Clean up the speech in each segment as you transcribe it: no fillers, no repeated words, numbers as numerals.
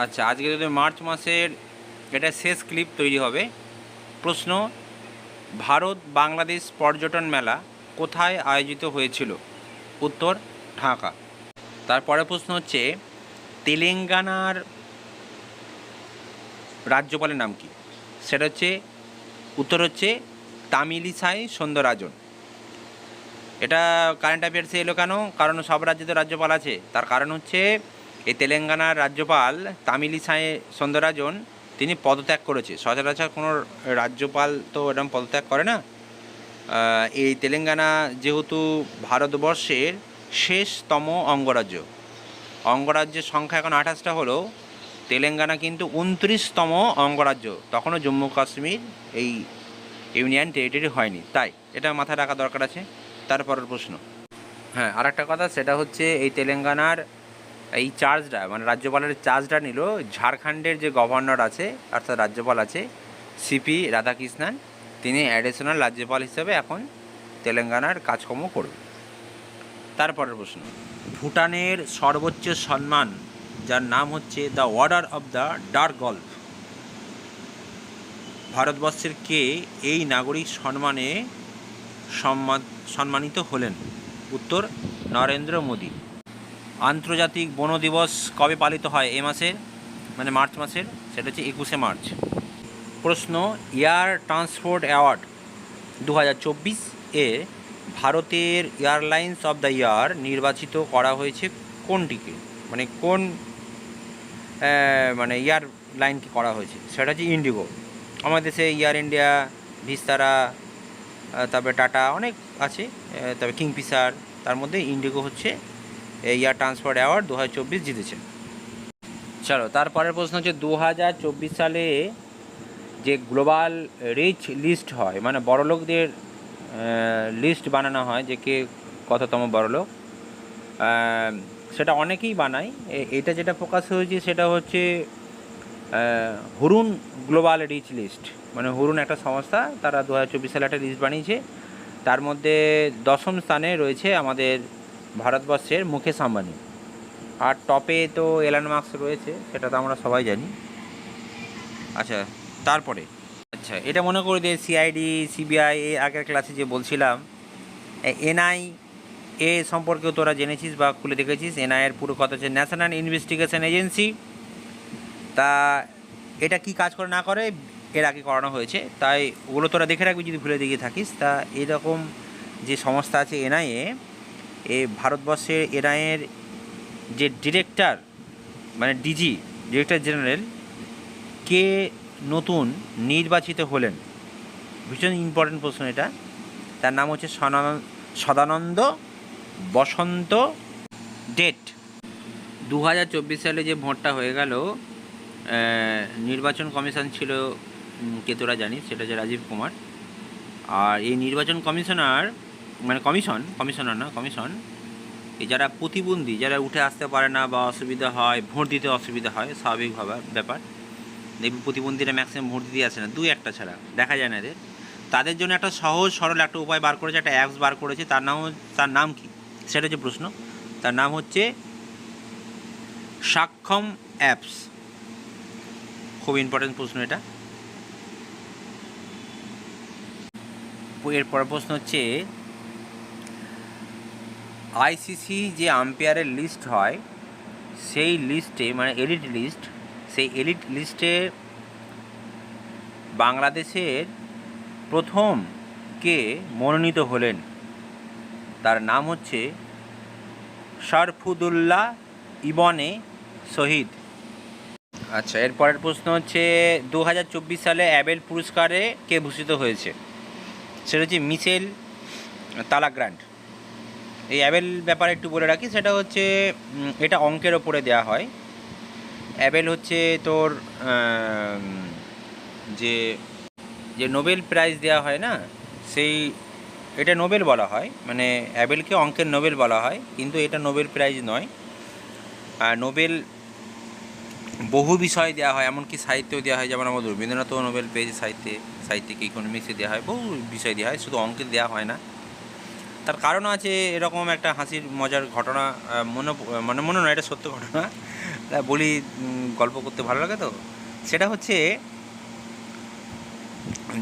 আচ্ছা, আজকে যদি মার্চ মাসের এটা শেষ ক্লিপ তৈরি হবে। প্রশ্ন: ভারত বাংলাদেশ পর্যটন মেলা কোথায় আয়োজিত হয়েছিল? উত্তর: ঢাকা। তারপরে প্রশ্ন হচ্ছে, তেলেঙ্গানার রাজ্যপালের নাম কি? সেটা হচ্ছে উত্তর হচ্ছে তামিলিসাই সৌন্দরাজন। এটা কারেন্ট অ্যাফেয়ার্সে এলো কেন? কারণ সব রাজ্যে তো রাজ্যপাল আছে। তার কারণ হচ্ছে এই তেলেঙ্গানার রাজ্যপাল তামিলিসাই সৌন্দরাজন তিনি পদত্যাগ করেছে। সচরাচর কোনো রাজ্যপাল তো এরকম পদত্যাগ করে না। এই তেলেঙ্গানা যেহেতু ভারতবর্ষের শেষতম অঙ্গরাজ্য, অঙ্গরাজ্যের সংখ্যা এখন 28টা হলো, তেলেঙ্গানা কিন্তু 29তম অঙ্গরাজ্য। তখনও জম্মু কাশ্মীর এই ইউনিয়ন টেরিটরি হয়নি, তাই এটা মাথায় রাখা দরকার আছে। তারপরের প্রশ্ন, হ্যাঁ, আর একটা কথা, সেটা হচ্ছে এই তেলেঙ্গানার এই চার্জটা মানে রাজ্যপালের চার্জটা নিল ঝাড়খণ্ডের যে গভর্নর আছে অর্থাৎ রাজ্যপাল আছে সিপি রাধাকৃষ্ণন। তিনি অ্যাডিশনাল রাজ্যপাল হিসেবে এখন তেলেঙ্গানার কাজকর্ম করবে। তারপরের প্রশ্ন, ভুটানের সর্বোচ্চ সম্মান যার নাম হচ্ছে the order of the dark golf, ভারতবর্ষের কে এই নাগরিক সম্মানে সম্মানিত হলেন? উত্তর: নরেন্দ্র মোদী। আন্তর্জাতিক বন দিবস কবে পালিত হয় এ মাসের, মানে মার্চ মাসের? সেটা হচ্ছে 21শে মার্চ। প্রশ্ন: এয়ার ট্রান্সপোর্ট অ্যাওয়ার্ড 2024 এ ভারতের এয়ারলাইন্স অফ দ্য ইয়ার নির্বাচিত করা হয়েছে কোনটিকে, মানে কোন মানে এয়ারলাইনকে করা হয়েছে? সেটা হচ্ছে ইন্ডিগো। আমাদের দেশে এয়ার ইন্ডিয়া, ভিস্তারা, তারপরে টাটা অনেক আছে, তবে কিংফিশার, তার মধ্যে ইন্ডিগো হচ্ছে এয়ার ট্রান্সপোর্ট অ্যাওয়ার্ড 2024 জিতেছে। চলো, তারপরের প্রশ্ন হচ্ছে 2024 সালে যে গ্লোবাল রিচ লিস্ট হয়, মানে বড়লোকদের লিস্ট বানানো হয় যে কে কততম বড়লোক, সেটা অনেকেই বানায়। এটা যেটা প্রকাশ হয়েছে সেটা হচ্ছে হুরুন গ্লোবাল রিচ লিস্ট, মানে হুরুন একটা সংস্থা, তারা 2024 সালে একটা লিস্ট বানিয়েছে। তার মধ্যে 10ম স্থানে রয়েছে আমাদের ভারতবর্ষের মুকেশ আম্বানি, আর টপে তো এলন মাস্ক রয়েছে, সেটা তো আমরা সবাই জানি। আচ্ছা, তারপরে আচ্ছা এটা মনে করে দিয়ে সিআইডি সিবিআই এই আগের ক্লাসে যে বলছিলাম, এনআই এ সম্পর্কেও তোরা জেনেছিস বা খুলে দেখেছিস। এনআইয়ের পুরো কথা হচ্ছে ন্যাশনাল ইনভেস্টিগেশন এজেন্সি। তা এটা কি কাজ করে না করে এর আগে করানো হয়েছে, তাই ওগুলো তোরা দেখে রাখবি যদি ভুলে দিয়ে থাকিস। তা এরকম যে সংস্থা আছে এনআইএ, এ ভারতবর্ষের এনআইএর যে ডিরেক্টর মানে ডিজি, ডিরেক্টর জেনারেল, কে নতুন নির্বাচিত হলেন? ভীষণ ইম্পর্টেন্ট প্রশ্ন এটা। তার নাম হচ্ছে সদানন্দ বসন্ত ডেট। 2024 সালে যে ভোটটা হয়ে গেল, নির্বাচন কমিশন ছিল কে তোরা জানিস, সেটা হচ্ছে রাজীব কুমার। আর এই নির্বাচন কমিশনার মানে কমিশন এই যারা প্রতিবন্ধী, যারা উঠে আসতে পারে না বা অসুবিধা হয়, ভোট দিতে অসুবিধা হয়, স্বাভাবিকভাবে ব্যাপার, দেখবি প্রতিবন্ধীরা ম্যাক্সিমাম ভোট দিতে আসে না, 2-1টা ছাড়া দেখা যায় না এদের। তাদের জন্য একটা সহজ সরল একটা উপায় বার করেছে, একটা অ্যাপস বার করেছে। তার নাম কি? সেটা হচ্ছে প্রশ্ন। তার নাম হচ্ছে সাক্ষম অ্যাপস। খুব ইম্পর্টেন্ট প্রশ্ন এটা। এরপর প্রশ্ন হচ্ছে, আইসিসি যে আম্পায়ারের লিস্ট হয় সেই লিস্টে, মানে এলিট লিস্ট, সেই এলিট লিস্টে বাংলাদেশের প্রথম কে মনোনীত হলেন? তার নাম হচ্ছে শরফুদ্দৌলা ইবনে শহীদ। আচ্ছা, এরপরের প্রশ্ন হচ্ছে 2024 সালে অ্যাবেল পুরস্কারে কে ভূষিত হয়েছে? সেটা হচ্ছে মিশেল তালাগ্রান্ট। এই অ্যাবেল ব্যাপারে একটু বলে রাখি, সেটা হচ্ছে এটা অঙ্কের ওপরে দেওয়া হয়। অ্যাবেল হচ্ছে তোর যে যে নোবেল প্রাইজ দেওয়া হয় না, সেই এটা নোবেল বলা হয়, মানে অ্যাবেলকে অঙ্কের নোবেল বলা হয়, কিন্তু এটা নোবেল প্রাইজ নয়। নোবেল বহু বিষয় দেওয়া হয়, এমনকি সাহিত্যেও দেওয়া হয়, যেমন আমাদের রবীন্দ্রনাথও নোবেল পেয়েছে সাহিত্যিক ইকোনমিক্সে দেওয়া হয়, বহু বিষয় দেওয়া হয়, শুধু অঙ্কের দেওয়া হয় না। তার কারণ আছে, এরকম একটা হাসির মজার ঘটনা, মনে নয়, এটা সত্য ঘটনা। বলি, গল্প করতে ভালো লাগে তো। সেটা হচ্ছে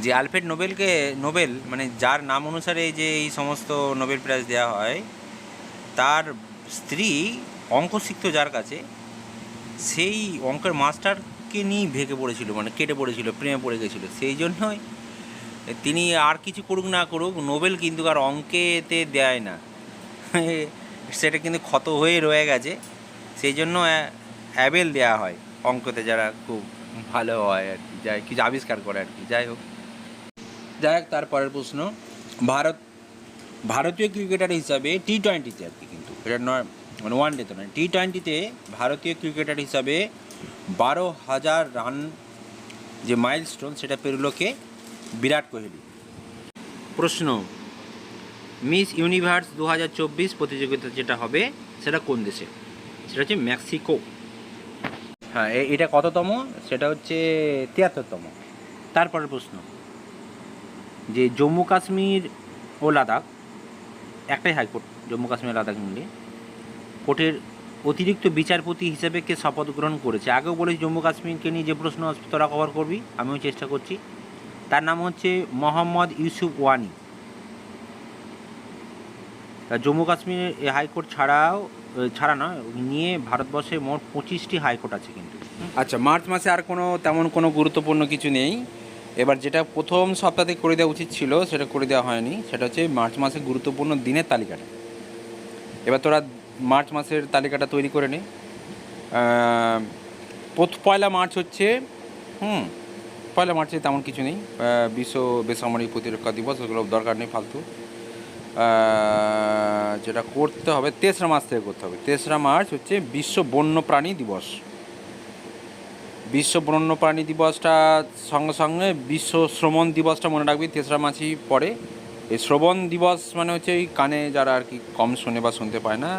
যে আলফ্রেড নোবেল মানে যার নাম অনুসারে এই যে এই সমস্ত নোবেল প্রাইজ দেওয়া হয়, তার স্ত্রী অঙ্ক শিখতো যার কাছে, সেই অঙ্কের মাস্টারকে নিয়েই ভেঙে পড়েছিল, মানে কেটে পড়েছিল, প্রেমে পড়ে গেছিলো। সেই জন্যই তিনি আর কিছু করুক না করুক, নোবেল কিন্তু আর অঙ্কেতে দেয় না। সেটা কিন্তু ক্ষত হয়ে রয়ে গেছে। সেই জন্য অ্যাবেল দেওয়া হয় অঙ্কতে, যারা খুব ভালো হয় আর কি, যাই কিছু আবিষ্কার করে আর কি। যাই হোক, তার পরের প্রশ্ন। ভারতীয় ক্রিকেটার হিসাবে টি-20-তে আর কি, কিন্তু এটা নয়, মানে ওয়ান ডেতে নয়, টি-20-তে ভারতীয় ক্রিকেটার হিসাবে 12,000 রান যে মাইলস্টোন, সেটা পেরোলো কে? বিরাট কোহলি। প্রশ্ন, মিস ইউনিভার্স 2024 প্রতিযোগিতা যেটা হবে সেটা কোন দেশে? সেটা হচ্ছে মেক্সিকো। হ্যাঁ, এটা কততম? সেটা হচ্ছে 73তম। তারপরের প্রশ্ন, যে জম্মু কাশ্মীর ও লাদাখ, একটাই হাইকোর্ট জম্মু কাশ্মীর লাদাখ মিলিয়ে, কোর্টের অতিরিক্ত বিচারপতি হিসেবে কে শপথ গ্রহণ করেছে? আগেও বলেছি জম্মু কাশ্মীরকে নিয়ে যে প্রশ্ন তোরা কভার করবি, আমিও চেষ্টা করছি। তার নাম হচ্ছে মোহাম্মদ ইউসুফ ওয়ানি। জম্মু কাশ্মীরের এই হাইকোর্ট ছাড়া নয়, নিয়ে ভারতবর্ষে মোট 25টি হাইকোর্ট আছে কিন্তু। আচ্ছা, মার্চ মাসে আর তেমন কোনো গুরুত্বপূর্ণ কিছু নেই। এবার যেটা প্রথম সপ্তাহে করে দেওয়া উচিত ছিল সেটা করে দেওয়া হয়নি, সেটা হচ্ছে মার্চ মাসে গুরুত্বপূর্ণ দিনের তালিকাটা। এবার তোরা মার্চ মাসের তালিকাটা তৈরি করে নে। পয়লা মার্চ হচ্ছে পয়লা মার্চে তেমন কিছু নেই, বিশ্ব বেসামরিক প্রতিরক্ষা দিবস, ওগুলো দরকার নেই, ফালতু। যেটা করতে হবে 3রা মার্চ থেকে করতে হবে। 3রা মার্চ হচ্ছে বিশ্ব বন্যপ্রাণী দিবস। বিশ্ব বন্যপ্রাণী দিবসটা সঙ্গে সঙ্গে বিশ্ব শ্রবণ দিবসটা মনে রাখবি, 3রা মার্চই পড়ে। এই শ্রবণ দিবস মানে হচ্ছে এই কানে যারা আর কি কম শোনে বা শুনতে পায় না,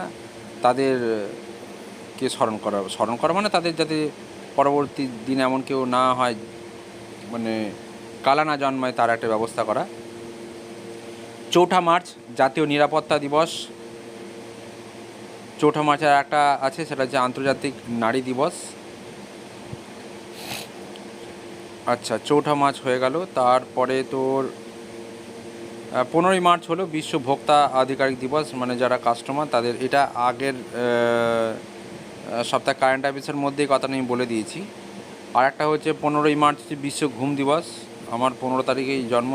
তাদেরকে স্মরণ করা মানে তাদের যাতে পরবর্তী দিনে এমন কেউ না হয়, মানে কালা না জন্মায়, তার একটা ব্যবস্থা করা। 4ঠা মার্চ জাতীয় নিরাপত্তা দিবস। 4ঠা মার্চের একটা আছে, সেটা হচ্ছে আন্তর্জাতিক নারী দিবস। আচ্ছা, 4ঠা মার্চ হয়ে গেল। তারপরে তোর 15ই মার্চ হলো বিশ্ব ভোক্তা আধিকারিক দিবস, মানে যারা কাস্টমার তাদের। এটা আগের সপ্তাহে কারেন্ট অ্যাফেয়ার্সের মধ্যেই কথা আমি বলে দিয়েছি। আর একটা হচ্ছে 15ই মার্চ হচ্ছে বিশ্ব ঘুম দিবস। আমার 15 তারিখেই জন্ম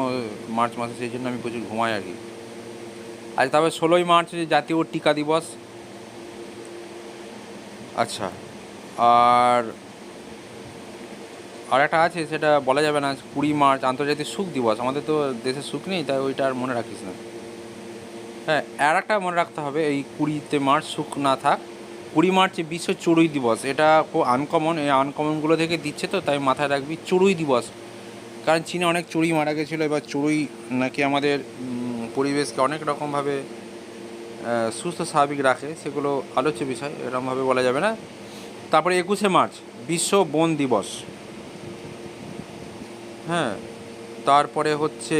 মার্চ মাসে, সেই জন্য আমি প্রচুর ঘুমাই আর কি। আচ্ছা, তবে 16ই মার্চ হচ্ছে জাতীয় টিকা দিবস। আচ্ছা, আর একটা আছে, সেটা বলা যাবে না। 20 মার্চ আন্তর্জাতিক সুখ দিবস। আমাদের তো দেশে সুখ নেই, তাই ওইটা আর মনে রাখিস না। হ্যাঁ, আর একটা মনে রাখতে হবে, এই 20 মার্চ সুখ না থাক। 20 মার্চে বিশ্ব চড়ুই দিবস। এটা খুব আনকমন, এই আনকমনগুলো থেকে দিচ্ছে তো, তাই মাথায় রাখবি চড়ুই দিবস। কারণ চীনে অনেক চড়ুই মারা গেছিলো। এবার চড়ুই নাকি আমাদের পরিবেশকে অনেক রকমভাবে সুস্থ স্বাভাবিক রাখে, সেগুলো আলোচ্য বিষয়, এরকমভাবে বলা যাবে না। তারপরে 21শে মার্চ বিশ্ব বন দিবস। হ্যাঁ, তারপরে হচ্ছে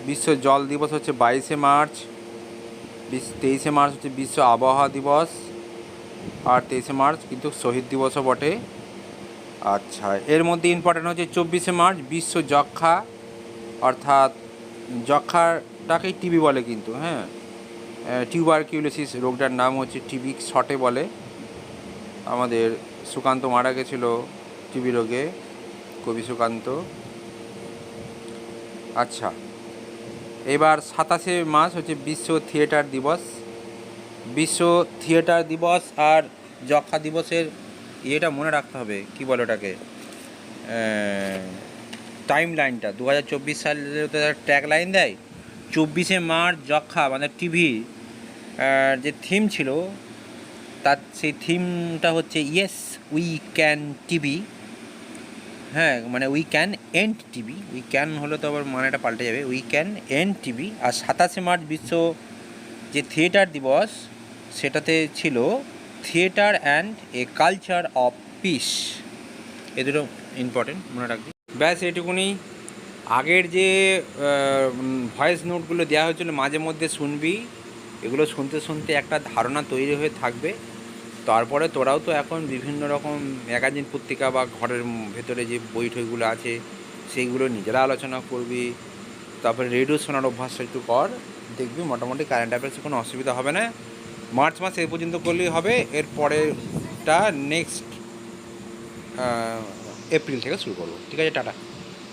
বিশ্ব জল দিবস হচ্ছে 22শে মার্চ। 23শে মার্চ হচ্ছে বিশ্ব আবহাওয়া দিবস। আর 23শে মার্চ কিন্তু শহীদ দিবসও বটে। আচ্ছা, এর মধ্যে ইম্পর্টেন্ট হচ্ছে 24শে মার্চ বিশ্ব যক্ষা, অর্থাৎ যক্ষাটাকেই টিবি বলে কিন্তু। হ্যাঁ, টিউবারকিউলোসিস রোগটার নাম হচ্ছে টিবি শর্টে বলে। আমাদের সুকান্ত মারা গেছিলো টিবি রোগে, কবি সুকান্ত। আচ্ছা, এবার 27শে মার্চ হচ্ছে বিশ্ব থিয়েটার দিবস। বিশ্ব থিয়েটার দিবস আর যক্ষা দিবসের ইয়েটা মনে রাখতে হবে, কী বলে ওটাকে, টাইম লাইনটা। 2024 সালে তো ট্যাগ লাইন দেয় 24শে মার্চ যক্ষা, মানে টিভি যে থিম ছিল, তার সেই থিমটা হচ্ছে ইয়েস উই ক্যান টিভি। হ্যাঁ, মানে we can end TB. We can হলে তো আবার মানেটা পাল্টে যাবে, উই ক্যান এন্ড টিভি। আর 27শে মার্চ বিশ্ব যে থিয়েটার দিবস, সেটাতে ছিল theatre and a culture of peace. এ দুটো ইম্পর্টেন্ট, মনে রাখবি। ব্যাস, এটুকুনি। আগের যে ভয়েস নোটগুলো দেওয়া হয়েছিল মাঝে মধ্যে শুনবি, এগুলো শুনতে শুনতে একটা ধারণা তৈরি হয়ে থাকবে। তারপরে তোরাও তো এখন বিভিন্ন রকম ম্যাগাজিন পত্রিকা বা ঘরের ভেতরে যে বই টইগুলো আছে সেইগুলো নিজেরা আলোচনা করবি। তারপরে রেডিও শোনার অভ্যাসটা একটু কর, দেখবি মোটামুটি কারেন্ট অ্যাফেয়ার্সে কোনো অসুবিধা হবে না। মার্চ মাস এই পর্যন্ত করলেই হবে, এর পরেরটা নেক্সট এপ্রিল থেকে শুরু করবো। ঠিক আছে, টাটা।